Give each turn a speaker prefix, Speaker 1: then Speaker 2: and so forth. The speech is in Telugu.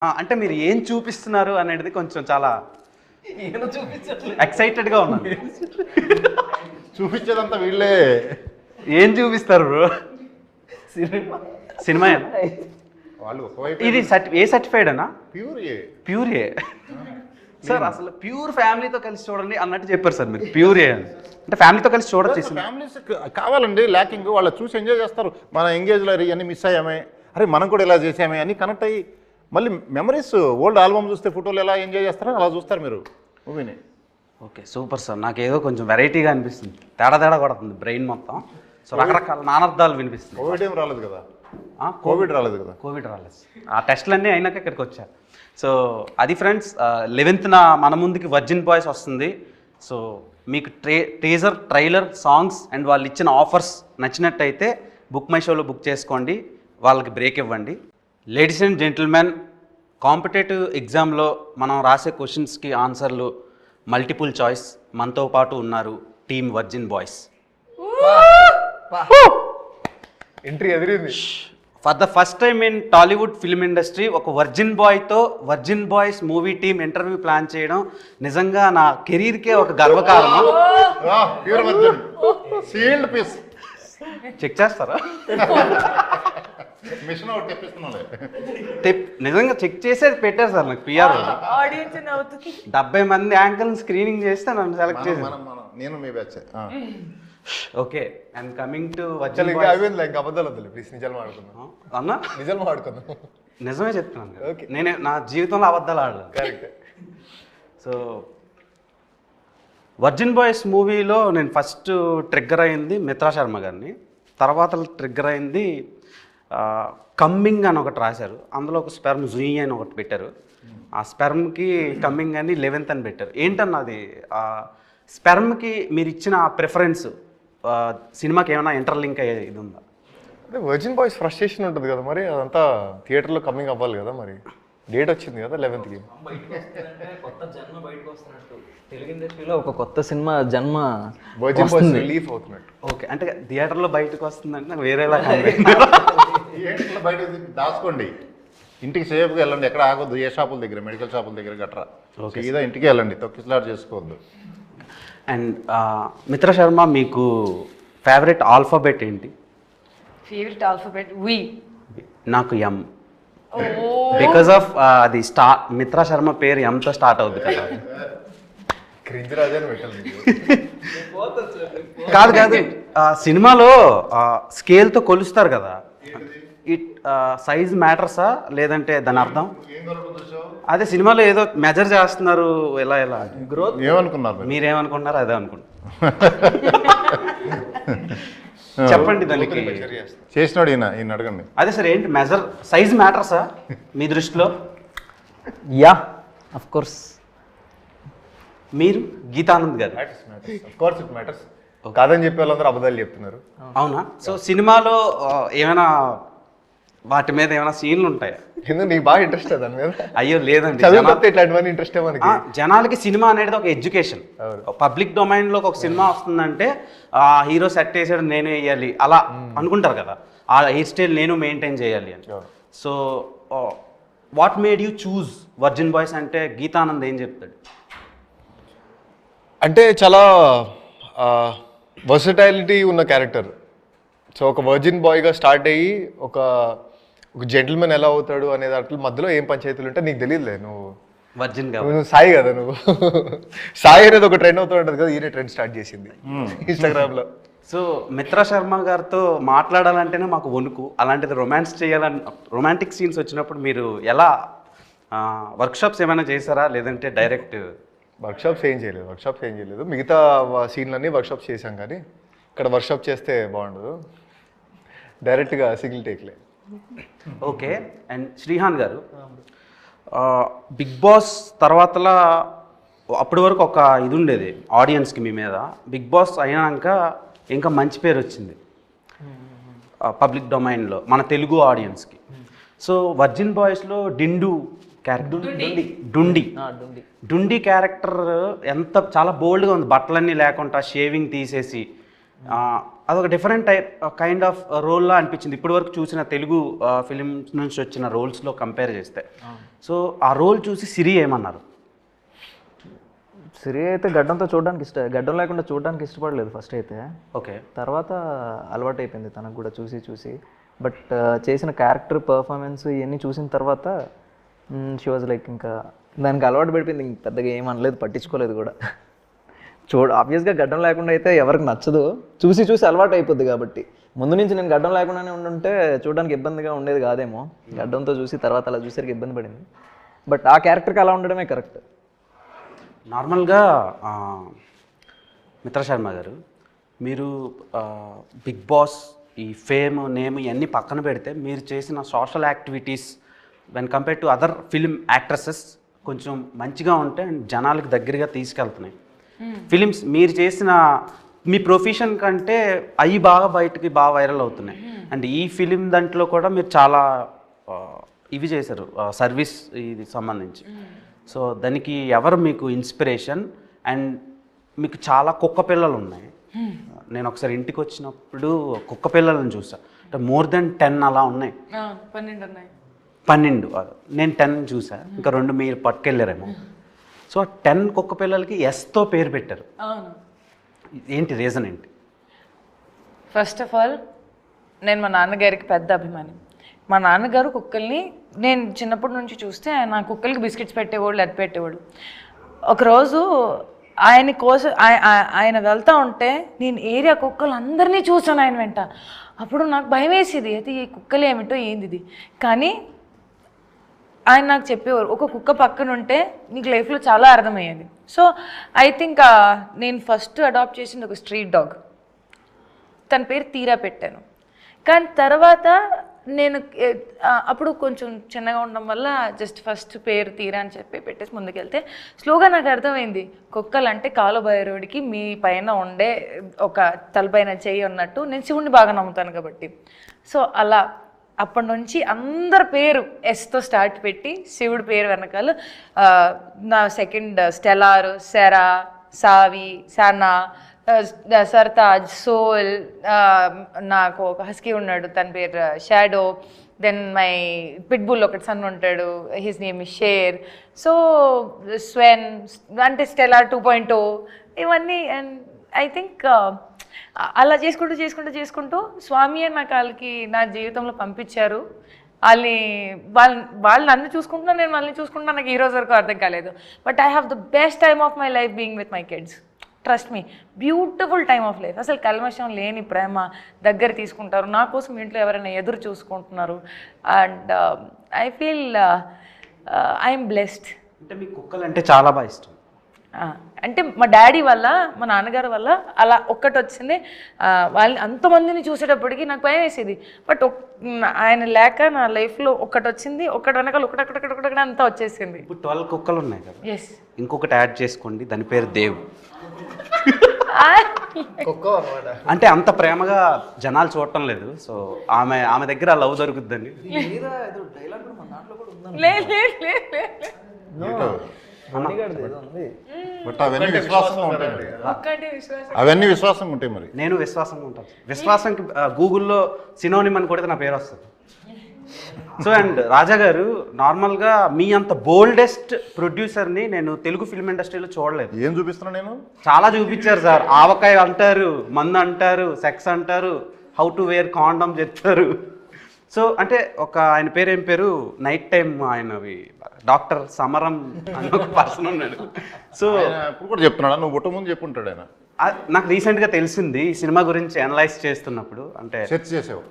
Speaker 1: అంటే మీరు ఏం చూపిస్తున్నారు అనేది కొంచెం చాలా ఎక్సైటెడ్గా ఉన్నాను.
Speaker 2: చూపించేదంతా వీళ్ళే.
Speaker 1: ఏం చూపిస్తారు బ్రో? సినిమా
Speaker 2: వాళ్ళు ఒకవైపు
Speaker 1: ఇది ఏ సర్టిఫైడ్ అన్నా?
Speaker 2: ప్యూర్ ఏ.
Speaker 1: సార్ అసలు ప్యూర్ ఫ్యామిలీతో కలిసి చూడండి అన్నట్టు చెప్పారు సార్ మీరు. ప్యూర్ ఏ అంటే ఫ్యామిలీతో కలిసి చూడొచ్చు.
Speaker 2: ఫ్యామిలీస్ కావాలండి, ల్యాకింగ్ వాళ్ళు చూసి ఎంజాయ్ చేస్తారు. మన ఎంగేజ్లో ఇవన్నీ మిస్ అయ్యామే, అరే మనం కూడా ఇలా చేసామే అని కనెక్ట్ అయ్యి మళ్ళీ మెమరీస్ ఓల్డ్ ఆల్బమ్ చూస్తే ఫోటోలు ఎలా ఎంజాయ్ చేస్తారో అలా చూస్తారు మీరు మూవీని.
Speaker 1: Okay super sir. నాకు ఏదో కొంచెం వెరైటీగా అనిపిస్తుంది, తేడా కొడుతుంది బ్రెయిన్ మొత్తం. సో రకరకాల నానార్థాలు వినిపిస్తుంది.
Speaker 2: కోవిడ్ ఏం రాలేదు కదా? కోవిడ్ రాలేదు కదా?
Speaker 1: కోవిడ్ రాలేదు. ఆ టెస్టులన్నీ అయినాక ఇక్కడికి వచ్చారు. సో అది ఫ్రెండ్స్, 11th మన ముందుకి వర్జిన్ బాయ్స్ వస్తుంది. సో మీకు టీజర్, ట్రైలర్, సాంగ్స్ అండ్ వాళ్ళు ఇచ్చిన ఆఫర్స్ నచ్చినట్టయితే బుక్ మై షోలో బుక్ చేసుకోండి, వాళ్ళకి బ్రేక్ ఇవ్వండి. లేడీస్ అండ్ జెంటిల్మెన్, కాంపిటేటివ్ ఎగ్జామ్లో మనం రాసే క్వశ్చన్స్కి ఆన్సర్లు మల్టిపుల్ చాయిస్. మనతో పాటు ఉన్నారు టీమ్ వర్జిన్ బాయ్స్.
Speaker 3: ఎంట్రీ ఎదిరింది.
Speaker 1: For the first time in Tollywood film industry ఒక వర్జిన్ బాయ్తో virgin boys movie team interview plan చేయడం నిజంగా నా కెరీర్కే ఒక గర్వకారణం.
Speaker 2: Pure virgin sealed piece.
Speaker 1: Check చేస్తారా?
Speaker 2: మిషన్ ఒకటి తెప్పిస్తున్నాలే.
Speaker 1: నిజంగా చెక్ చేసేది పెట్టారు సార్ నాకు పిఆర్.
Speaker 4: ఆడియన్స్ నవ్వుతుంది.
Speaker 1: 70 మంది యాంకర్ని స్క్రీనింగ్ చేస్తే నన్ను సెలెక్ట్ చేశారు.
Speaker 2: నేను మీ batch.
Speaker 1: Okay, and coming to
Speaker 3: అసలు ఇంకా అయిపోయింది, ఇంకా అబద్ధాలు వద్దులే ప్లీజ్, నిజాలు మాట్లాడుకుందాం
Speaker 1: అన్న.
Speaker 3: నిజాలు మాట్లాడుకుందాం.
Speaker 1: నిజమే చెప్తున్నాను.
Speaker 3: ఓకే,
Speaker 1: నేను నా జీవితంలో అబద్ధాలు ఆడలేదు.
Speaker 3: కరెక్ట్.
Speaker 1: సో వర్జిన్ బాయ్స్ మూవీలో నేను ఫస్ట్ ట్రిగ్గర్ అయింది మిత్రా శర్మ గారిని. తర్వాత ట్రిగ్గర్ అయింది కమ్మింగ్ అని ఒకటి రాశారు, అందులో ఒక స్పెర్మ్ జుయి అని ఒకటి పెట్టారు. ఆ స్పెర్మ్కి కమ్మింగ్ అని 11th అని పెట్టారు. ఏంటన్నది స్పెర్మ్కి మీరు ఇచ్చిన ప్రిఫరెన్స్ సినిమాకి ఏమైనా ఇంటర్లింక్ అయ్యే ఇది ఉందా?
Speaker 3: అదే వర్జిన్ బాయ్స్ ఫ్రస్ట్రేషన్ ఉంటుంది కదా, మరి అదంతా థియేటర్లో కమింగ్ అవ్వాలి కదా, మరి డేట్ వచ్చింది కదా 11th.
Speaker 5: కొత్త జన్మ బయటకు వస్తున్నట్టు తెలుగు ఇండస్ట్రీలో ఒక కొత్త సినిమా జన్మ
Speaker 3: వర్జిన్ బాయ్స్ రిలీఫ్ అవుతున్నట్టు.
Speaker 1: ఓకే, అంటే థియేటర్లో బయటకు వస్తుందంటే నాకు వేరేలా
Speaker 2: బయట దాచుకోండి, ఇంటికి సేఫ్గా వెళ్ళండి, ఎక్కడ ఆగొద్దు, ఏ షాపుల దగ్గర, మెడికల్ షాపుల దగ్గర గట్రా. ఓకే, ఇదా ఇంటికి వెళ్ళండి, తొక్కిసలాట్ చేసుకోవద్దు.
Speaker 1: అండ్ మిత్రా శర్మ, మీకు ఫేవరెట్ ఆల్ఫాబెట్ ఏంటి?
Speaker 4: ఫేవరెట్ ఆల్ఫాబెట్ వి.
Speaker 1: నాకు ఎం. బికాస్ ఆఫ్ అది మిత్రా శర్మ పేరు ఎంతో స్టార్ట్ అవుతుంది కదా.
Speaker 3: క్రింజ్ రాజాని పెట్టాలి.
Speaker 1: కాదు సినిమాలో స్కేల్తో కొలుస్తారు కదా, ఇట్ సైజ్ మ్యాటర్సా లేదంటే దాని అర్థం? అదే సినిమాలో ఏదో మెజర్ చేస్తున్నారు, ఎలా
Speaker 2: గ్రోత్ ఏమనుకున్నారు?
Speaker 1: మీరేమనుకున్నారు? అదే అనుకుంటున్నారు. చెప్పండి దానికి.
Speaker 2: చేసినాడు ఈయన అడగండి.
Speaker 1: అదే సార్, ఏంటి మెజర్ సైజ్ మ్యాటర్సా మీ దృష్టిలో?
Speaker 5: Yeah, of course.
Speaker 1: మీరు గీతానంద్ గారు
Speaker 3: కాదని చెప్పే వాళ్ళందరూ అబద్ధాలు చెప్తున్నారు.
Speaker 1: అవునా? సో సినిమాలో ఏమైనా వాటి మీద ఏమైనా సీన్లు ఉంటాయా?
Speaker 3: ఎందుకు నీకు బాగా ఇంట్రెస్ట్ దాని మీద?
Speaker 1: అయ్యో లేదండి,
Speaker 3: చదివితే ఇట్లాంటివన్నీ ఇంట్రెస్ట్ మనకి.
Speaker 1: జనాలకి సినిమా అనేది ఒక ఎడ్యుకేషన్. పబ్లిక్ డొమైన్లో ఒక సినిమా వస్తుందంటే హీరో సెట్ వేసాడు నేను వేయాలి అలా అనుకుంటారు కదా, ఆ హెయిర్ స్టైల్ నేను మెయింటైన్ చేయాలి అని. So what made you choose virgin boys అంటే గీతానంద్ ఏం చెప్తాడు?
Speaker 3: అంటే చాలా వర్సటైలిటీ ఉన్న క్యారెక్టర్. సో ఒక వర్జిన్ బాయ్గా స్టార్ట్ అయ్యి ఒక జెంటిల్మెన్ ఎలా అవుతాడు అనే దాంట్లో మధ్యలో ఏం పంచాయతీలు ఉంటే నీకు తెలియదులే. నువ్వు
Speaker 1: వర్జిన్
Speaker 3: నువ్వు సాయి కదా, నువ్వు సాయి అనేది ఒక ట్రెండ్ అవుతూ ఉంటుంది కదా, ఈయన ట్రెండ్ స్టార్ట్ చేసింది ఇన్స్టాగ్రామ్లో.
Speaker 1: సో మిత్రా శర్మ గారితో మాట్లాడాలంటేనే మాకు వణుకు, అలాంటిది రొమాన్స్ చేయాలని రొమాంటిక్ సీన్స్ వచ్చినప్పుడు మీరు ఎలా వర్క్షాప్స్ ఏమైనా చేశారా లేదంటే డైరెక్ట్?
Speaker 3: వర్క్షాప్స్ ఏం చేయలేదు. మిగతా సీన్లన్నీ వర్క్షాప్స్ చేశాం, కానీ ఇక్కడ వర్క్షాప్ చేస్తే బాగుండదు, డైరెక్ట్గా సింగిల్ టేక్లే.
Speaker 1: ఓకే, అండ్ శ్రీహాన్ గారు, బిగ్ బాస్ తర్వాతలా అప్పటి వరకు ఒక ఇది ఉండేది ఆడియన్స్కి మీ మీద, బిగ్ బాస్ అయినాక ఇంకా మంచి పేరు వచ్చింది పబ్లిక్ డొమైన్లో మన తెలుగు ఆడియన్స్కి. సో వర్జిన్ బాయ్స్లో డిండు క్యారెక్టర్, డుండి క్యారెక్టర్ ఎంత చాలా బోల్డ్గా ఉంది, బట్టలన్నీ లేకుండా షేవింగ్ తీసేసి అదొక డిఫరెంట్ కైండ్ ఆఫ్ రోల్లా అనిపించింది ఇప్పటి వరకు చూసిన తెలుగు ఫిలిం నుంచి వచ్చిన రోల్స్లో కంపేర్ చేస్తే. సో ఆ రోల్ చూసి సిరి ఏమన్నారు?
Speaker 5: సిరి అయితే గడ్డంతో చూడడానికి గడ్డం లేకుండా చూడడానికి ఇష్టపడలేదు ఫస్ట్ అయితే.
Speaker 1: ఓకే.
Speaker 5: తర్వాత అలవాటు అయిపోయింది తనకు కూడా చూసి. బట్ చేసిన క్యారెక్టర్ పర్ఫార్మెన్స్ ఇవన్నీ చూసిన తర్వాత షీ వాజ్ లైక్ ఇంకా దానికి అలవాటు పడిపోయింది. ఇంక పెద్దగా ఏం అనలేదు, పట్టించుకోలేదు కూడా. ఆబ్వియస్గా గడ్డం లేకుండా అయితే ఎవరికి నచ్చదు, చూసి అలవాటు అయిపోద్ది. కాబట్టి ముందు నుంచి నేను గడ్డం లేకుండానే ఉండుంటే చూడడానికి ఇబ్బందిగా ఉండేది కాదేమో. గడ్డంతో చూసి తర్వాత అలా చూసరికి ఇబ్బంది పడింది. బట్ ఆ క్యారెక్టర్కి అలా ఉండడమే కరెక్ట్.
Speaker 1: నార్మల్గా మిత్ర శర్మ గారు, మీరు బిగ్ బాస్, ఈ ఫేమ్, నేమ్ ఇవన్నీ పక్కన పెడితే మీరు చేసిన social activities when compare to other film actresses కొంచెం మంచిగా ఉంటే అండ్ జనాలకు దగ్గరగా తీసుకెళ్తున్నాయి. ఫిలిమ్స్ మీరు చేసిన మీ ప్రొఫెషన్ కంటే అవి బయటకి బాగా వైరల్ అవుతున్నాయి. అండ్ ఈ ఫిలిం దాంట్లో కూడా మీరు చాలా ఇవి చేశారు సర్వీస్ ఇది సంబంధించి. సో దానికి ఎవరు మీకు ఇన్స్పిరేషన్? అండ్ మీకు చాలా కుక్క పిల్లలు ఉన్నాయి. నేను ఒకసారి ఇంటికి వచ్చినప్పుడు కుక్క పిల్లలను చూసా, అంటే మోర్ దెన్ 10 అలా ఉన్నాయి. 12 నేను 10 చూసా, ఇంకా 2 మీరు పట్టుకెళ్ళారేమో. సో 10 కుక్క పిల్లలకి ఎస్తో పేరు పెట్టారు. ఏంటి రీజన్ ఏంటి?
Speaker 4: ఫస్ట్ ఆఫ్ ఆల్ నేను మా నాన్నగారికి పెద్ద అభిమాని. మా నాన్నగారు కుక్కల్ని నేను చిన్నప్పటి నుంచి చూస్తే ఆయన కుక్కలకి బిస్కెట్స్ పెట్టేవాళ్ళు, అది పెట్టేవాడు. ఒకరోజు ఆయన కోసం ఆయన వెళ్తా ఉంటే నేను ఏరియా కుక్కలు అందరినీ చూసాను ఆయన వెంట. అప్పుడు నాకు భయం వేసేది, అయితే ఈ కుక్కలు ఏమిటో ఏంది ఇది. కానీ ఆయన నాకు చెప్పేవారు, ఒక కుక్క పక్కన ఉంటే నీకు లైఫ్లో చాలా అర్థమయ్యేది. సో ఐ థింక్ నేను ఫస్ట్ అడాప్ట్ చేసింది ఒక స్ట్రీట్ డాగ్. తన పేరు తీరా పెట్టాను. కానీ తర్వాత నేను అప్పుడు కొంచెం చిన్నగా ఉండడం వల్ల జస్ట్ ఫస్ట్ పేరు తీరా అని చెప్పి పెట్టేసి ముందుకెళ్తే స్లోగా నాకు అర్థమైంది, కుక్కలు అంటే కాలుబైరోడికి మీ పైన ఉండే ఒక తలపైన చెయ్యి ఉన్నట్టు. నేను శివుణ్ణి బాగా నమ్ముతాను కాబట్టి. సో అలా అప్పటి నుంచి అందరి పేరు ఎస్తో స్టార్ట్ పెట్టి శివుడి పేరు వెనకాల నా సెకండ్ స్టెలార్, సెరా, సావి, సనా, సర్తాజ్, సోల్, నాకు ఒక హస్కీ ఉన్నాడు తన పేరు షాడో, దెన్ మై పిట్బుల్ ఒకటి సన్ ఉంటాడు, his name is Sher. So Sven అంటే స్టెలార్ 2.0 ఇవన్నీ. అండ్ ఐ థింక్ అలా చేసుకుంటూ స్వామి అని నాకు వాళ్ళకి నా జీవితంలో పంపించారు. వాళ్ళు నన్ను చూసుకుంటున్నా, నేను వాళ్ళని చూసుకుంటున్నా. నాకు ఈ రోజు వరకు అర్థం కాలేదు. But I have the best time of my life being with my kids. Trust me, beautiful time of life. అసలు కల్మషం లేని ప్రేమ, దగ్గర తీసుకుంటారు. నా కోసం ఇంట్లో ఎవరైనా ఎదురు చూసుకుంటున్నారు. And I feel I'm blessed.
Speaker 1: అంటే మీకు కుక్కలు అంటే చాలా బాగా ఇష్టం.
Speaker 4: అంటే మా డాడీ వల్ల, మా నాన్నగారి వల్ల అలా ఒక్కటి వచ్చింది. వాళ్ళని అంతమందిని చూసేటప్పటికి నాకు భయం వేసేది. బట్ ఆయన లేక నా లైఫ్లో ఒక్కటి వచ్చింది. ఒక్కటి వెనకాల ఒకటి అంతా వచ్చేసింది.
Speaker 1: ఇప్పుడు 12 కుక్కలు ఉన్నాయి కదా,
Speaker 4: ఎస్.
Speaker 1: ఇంకొకటి యాడ్ చేసుకోండి, దాని పేరు దేవ్. అంటే అంత ప్రేమగా జనాలు చూడటం లేదు. సో ఆమె దగ్గర లవ్ దొరుకుద్దండి.
Speaker 2: బట్ అవన్నీ విశ్వాసంగా ఉంటాయండి. అవన్నీ విశ్వాసంగా ఉంటాయి. మరి
Speaker 1: నేను విశ్వాసంగా ఉంటాను. విశ్వాసంకి గూగుల్లో సినోనిమ్ అని కొడితే నా పేరు వస్తుంది. సో అండ్ రాజా గారు, నార్మల్గా మీ అంత బోల్డెస్ట్ ప్రొడ్యూసర్ని నేను తెలుగు ఫిల్మ్ ఇండస్ట్రీలో చూడలేదు.
Speaker 2: ఏం చూపిస్తున్నా నేను?
Speaker 1: చాలా చూపించారు సార్. ఆవకాయ అంటారు, మందు అంటారు, సెక్స్ అంటారు, హౌ టు వేర్ కాండమ్ చెప్తారు. సో అంటే ఆయన పేరు ఏం పేరు, నైట్ టైం ఆయనవి డాక్టర్ సమరం అని ఒక పర్సన్ ఉన్నాడు. సో
Speaker 2: ఇప్పుడు కూడా చెప్తున్నాడా? నువ్వు బుట్ట ముందు చెప్పుంటాడు ఆయన.
Speaker 1: నాకు రీసెంట్గా తెలిసింది ఈ సినిమా గురించి అనలైజ్ చేస్తున్నప్పుడు. అంటే
Speaker 2: సెర్చ్ చేసావు?